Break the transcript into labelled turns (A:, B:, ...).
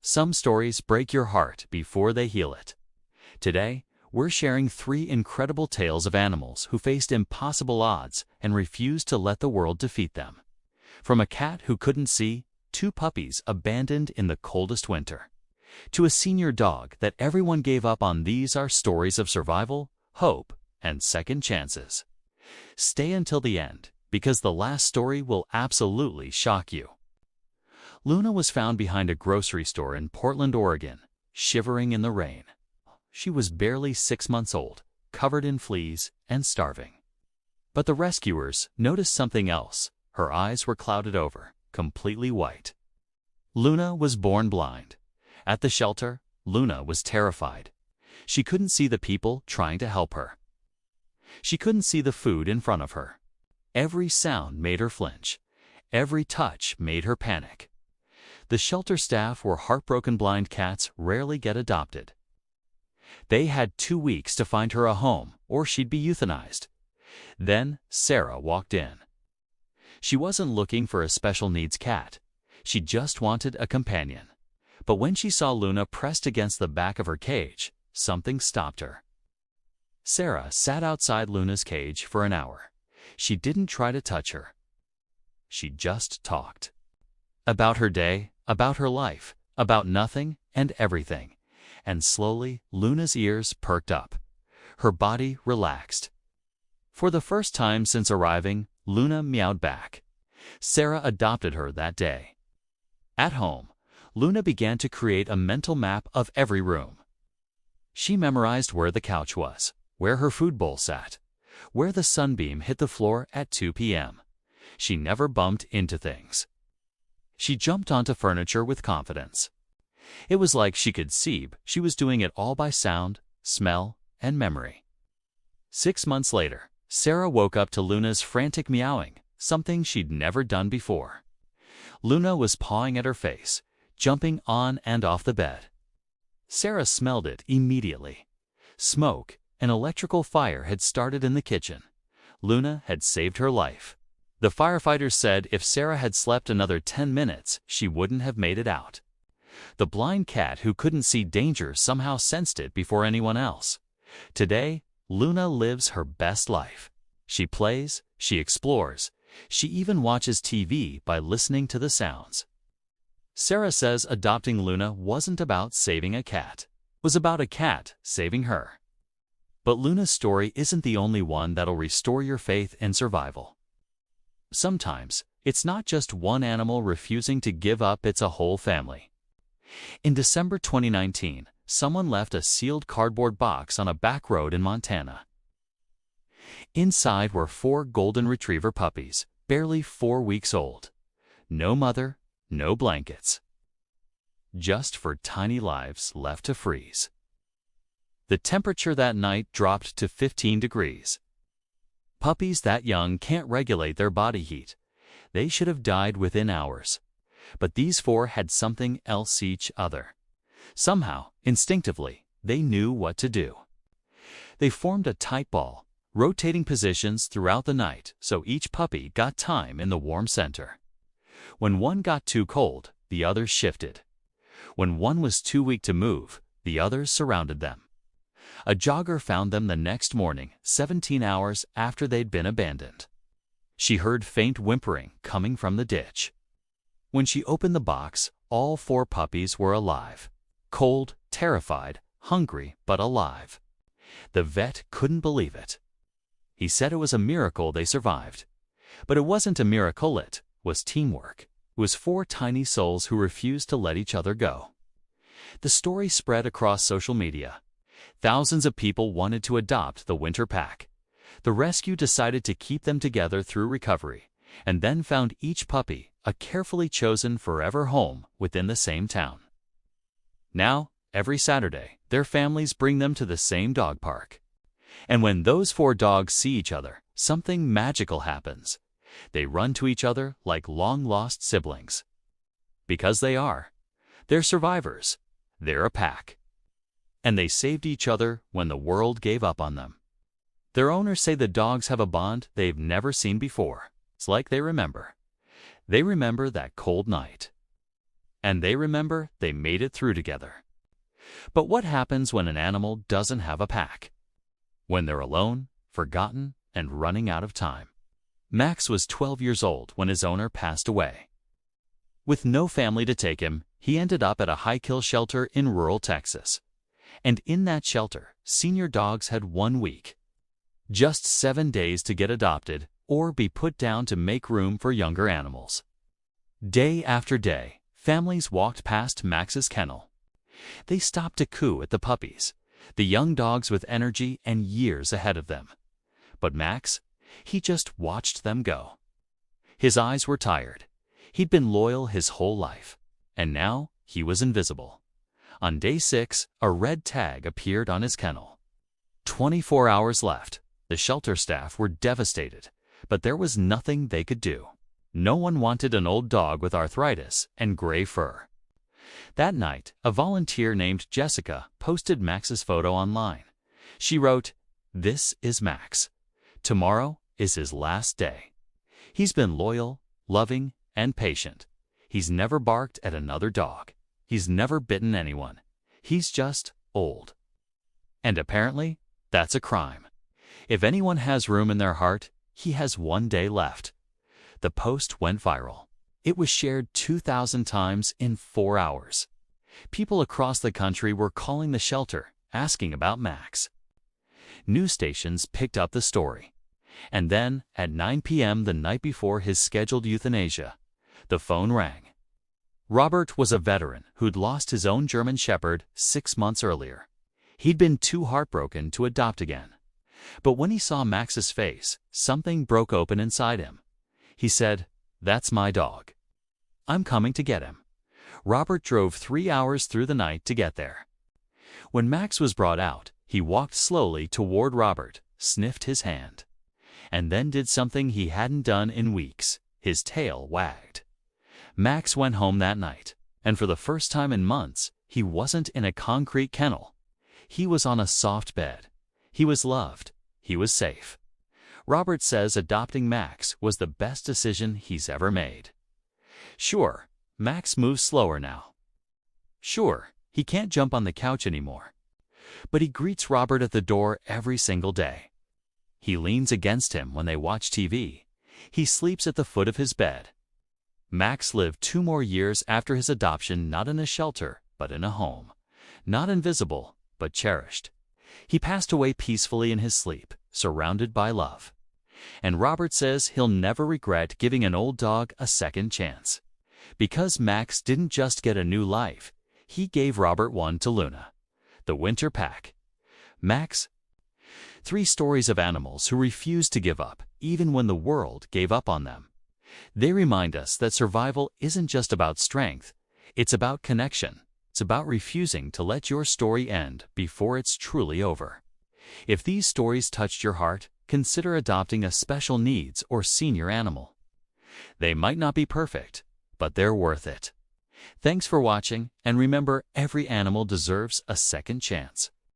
A: Some stories break your heart before they heal it. Today, we're sharing 3 incredible tales of animals who faced impossible odds and refused to let the world defeat them. From a cat who couldn't see, 2 puppies abandoned in the coldest winter, to a senior dog that everyone gave up on, these are stories of survival, hope, and second chances. Stay until the end, because the last story will absolutely shock you. Luna was found behind a grocery store in Portland, Oregon, shivering in the rain. She was barely 6 months old, covered in fleas, and starving. But the rescuers noticed something else. Her eyes were clouded over, completely white. Luna was born blind. At the shelter, Luna was terrified. She couldn't see the people trying to help her. She couldn't see the food in front of her. Every sound made her flinch. Every touch made her panic. The shelter staff were heartbroken. Blind cats rarely get adopted. They had 2 weeks to find her a home, or she'd be euthanized. Then Sarah walked in. She wasn't looking for a special needs cat. She just wanted a companion. But when she saw Luna pressed against the back of her cage, something stopped her. Sarah sat outside Luna's cage for an hour. She didn't try to touch her. She just talked. About her day, about her life, about nothing and everything. And slowly, Luna's ears perked up. Her body relaxed. For the first time since arriving, Luna meowed back. Sarah adopted her that day. At home, Luna began to create a mental map of every room. She memorized where the couch was, where her food bowl sat, where the sunbeam hit the floor at 2 p.m. She never bumped into things. She jumped onto furniture with confidence. It was like she could see. She was doing it all by sound, smell, and memory. 6 months later, Sarah woke up to Luna's frantic meowing, something she'd never done before. Luna was pawing at her face, jumping on and off the bed. Sarah smelled it immediately. Smoke, an electrical fire had started in the kitchen. Luna had saved her life. The firefighters said if Sarah had slept another 10 minutes, she wouldn't have made it out. The blind cat who couldn't see danger somehow sensed it before anyone else. Today, Luna lives her best life. She plays, she explores, she even watches TV by listening to the sounds. Sarah says adopting Luna wasn't about saving a cat. It was about a cat saving her. But Luna's story isn't the only one that'll restore your faith in survival. Sometimes, it's not just one animal refusing to give up, it's a whole family. In December 2019, someone left a sealed cardboard box on a back road in Montana. Inside were 4 golden retriever puppies, barely 4 weeks old. No mother, no blankets. Just for tiny lives left to freeze. The temperature that night dropped to 15 degrees. Puppies that young can't regulate their body heat. They should have died within hours. But these 4 had something else each other. Somehow, instinctively, they knew what to do. They formed a tight ball, rotating positions throughout the night so each puppy got time in the warm center. When one got too cold, the others shifted. When one was too weak to move, the others surrounded them. A jogger found them the next morning, 17 hours after they'd been abandoned. She heard faint whimpering coming from the ditch. When she opened the box, all 4 puppies were alive. Cold, terrified, hungry, but alive. The vet couldn't believe it. He said it was a miracle they survived. But it wasn't a miracle, it was teamwork. It was 4 tiny souls who refused to let each other go. The story spread across social media. Thousands of people wanted to adopt the winter pack. The rescue decided to keep them together through recovery, and then found each puppy a carefully chosen forever home within the same town. Now, every Saturday, their families bring them to the same dog park. And when those 4 dogs see each other, something magical happens. They run to each other like long-lost siblings. Because they are. They're survivors. They're a pack. And they saved each other when the world gave up on them. Their owners say the dogs have a bond they've never seen before. It's like they remember. They remember that cold night. and they remember they made it through together. But what happens when an animal doesn't have a pack? When they're alone, forgotten, and running out of time. Max was 12 years old when his owner passed away. With no family to take him, he ended up at a high-kill shelter in rural Texas. And in that shelter, senior dogs had 1 week. Just 7 days to get adopted or be put down to make room for younger animals. Day after day, families walked past Max's kennel. They stopped to coo at the puppies, the young dogs with energy and years ahead of them. But Max, he just watched them go. His eyes were tired. He'd been loyal his whole life, and now he was invisible. On day 6, a red tag appeared on his kennel. 24 hours left. The shelter staff were devastated, but there was nothing they could do. No one wanted an old dog with arthritis and gray fur. That night, a volunteer named Jessica posted Max's photo online. She wrote, "This is Max. Tomorrow is his last day. He's been loyal, loving, and patient. He's never barked at another dog. He's never bitten anyone. He's just old." And apparently, that's a crime. If anyone has room in their heart, he has 1 day left. The post went viral. It was shared 2,000 times in 4 hours. People across the country were calling the shelter, asking about Max. News stations picked up the story. And then, at 9 p.m. the night before his scheduled euthanasia, the phone rang. Robert was a veteran who'd lost his own German Shepherd 6 months earlier. He'd been too heartbroken to adopt again. But when he saw Max's face, something broke open inside him. He said, "That's my dog. I'm coming to get him." Robert drove 3 hours through the night to get there. When Max was brought out, he walked slowly toward Robert, sniffed his hand, and then did something he hadn't done in weeks. His tail wagged. Max went home that night, and for the first time in months, he wasn't in a concrete kennel. He was on a soft bed. He was loved. He was safe. Robert says adopting Max was the best decision he's ever made. Sure, Max moves slower now. Sure, he can't jump on the couch anymore. But he greets Robert at the door every single day. He leans against him when they watch TV. He sleeps at the foot of his bed. Max lived 2 more years after his adoption, not in a shelter, but in a home. Not invisible, but cherished. He passed away peacefully in his sleep, surrounded by love. And Robert says he'll never regret giving an old dog a second chance. Because Max didn't just get a new life, he gave Robert one to Luna, the winter pack. Max. 3 stories of animals who refused to give up, even when the world gave up on them. They remind us that survival isn't just about strength, it's about connection. It's about refusing to let your story end before it's truly over. If these stories touched your heart, consider adopting a special needs or senior animal. They might not be perfect, but they're worth it. Thanks for watching, and remember, every animal deserves a second chance.